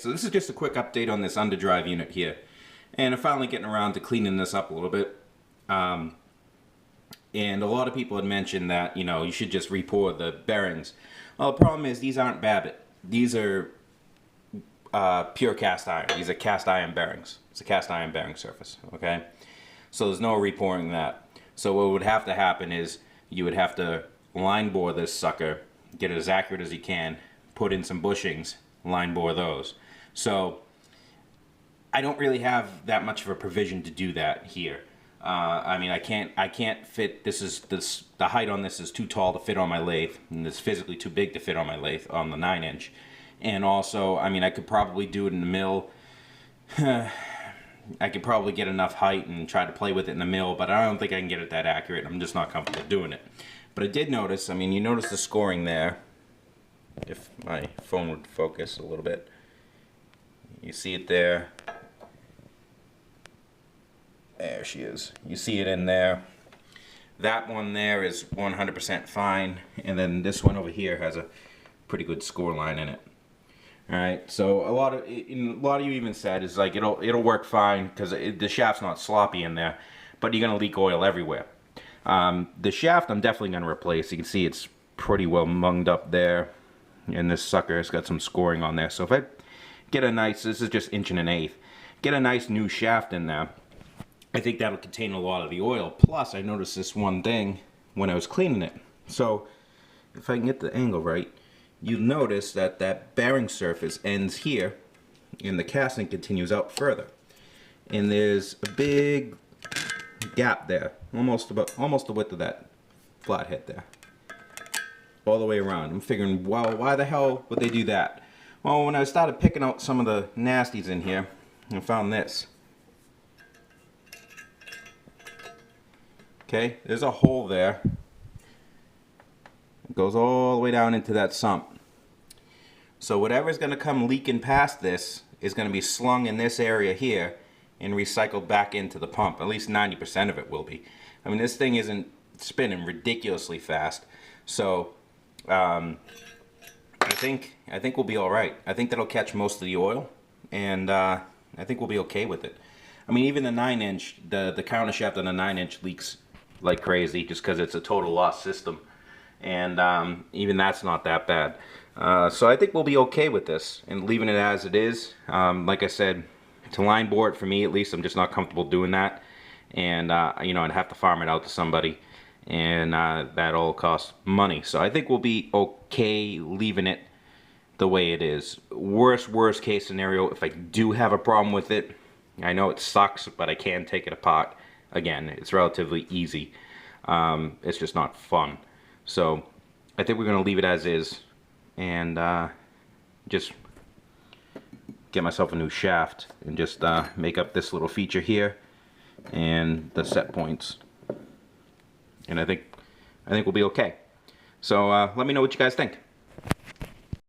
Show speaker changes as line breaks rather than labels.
so this is just a quick update on this underdrive unit here. And I'm finally getting around to cleaning this up a little bit. And a lot of people had mentioned that, you know, you should just re-pour the bearings. Well, the problem is these aren't Babbitt. These are pure cast iron. These are cast iron bearings. It's a cast iron bearing surface, okay? So there's no re-pouring that. So what would have to happen is you would have to line bore this sucker, get it as accurate as you can, put in some bushings, line bore those. So I don't really have that much of a provision to do that here. I mean, I can't fit, the height on this is too tall to fit on my lathe, and it's physically too big to fit on my lathe on the 9-inch. And also, I mean, I could probably do it in the mill. I could probably get enough height and try to play with it in the mill, but I don't think I can get it that accurate. I'm just not comfortable doing it. But I did notice, I mean, you notice the scoring there. If my phone would focus a little bit. You see it there. There she is. You see it in there. That one there is 100% fine, and then this one over here has a pretty good score line in it. All right, so a lot of you even said is like it'll work fine because the shaft's not sloppy in there, but you're gonna leak oil everywhere. The shaft I'm definitely gonna replace. You can see it's pretty well munged up there, and this sucker has got some scoring on there. So if I get a nice, this is just 1.1/8, get a nice new shaft in there, I think that'll contain a lot of the oil. Plus, I noticed this one thing when I was cleaning it. So if I can get the angle right, you'll notice that that bearing surface ends here and the casting continues out further. And there's a big gap there, almost the width of that flathead there. All the way around. I'm figuring, well, why the hell would they do that? Well, when I started picking out some of the nasties in here, I found this. Okay, there's a hole there. It goes all the way down into that sump. So whatever's going to come leaking past this is going to be slung in this area here and recycled back into the pump. At least 90% of it will be. I mean, this thing isn't spinning ridiculously fast. So I think we'll be all right. I think that'll catch most of the oil, and I think we'll be okay with it. I mean, even the 9-inch, the countershaft on the 9-inch leaks like crazy just because it's a total loss system, and even that's not that bad. So I think we'll be okay with this and leaving it as it is. Like I said, to line bore it, for me at least, I'm just not comfortable doing that, and you know, I'd have to farm it out to somebody, and that all costs money. So I think we'll be okay leaving it the way it is. Worst case scenario, if I do have a problem with it, I know it sucks, but I can take it apart. Again, it's relatively easy. It's just not fun. So I think we're going to leave it as is, and just get myself a new shaft and just make up this little feature here and the set points. And I think we'll be okay. So let me know what you guys think.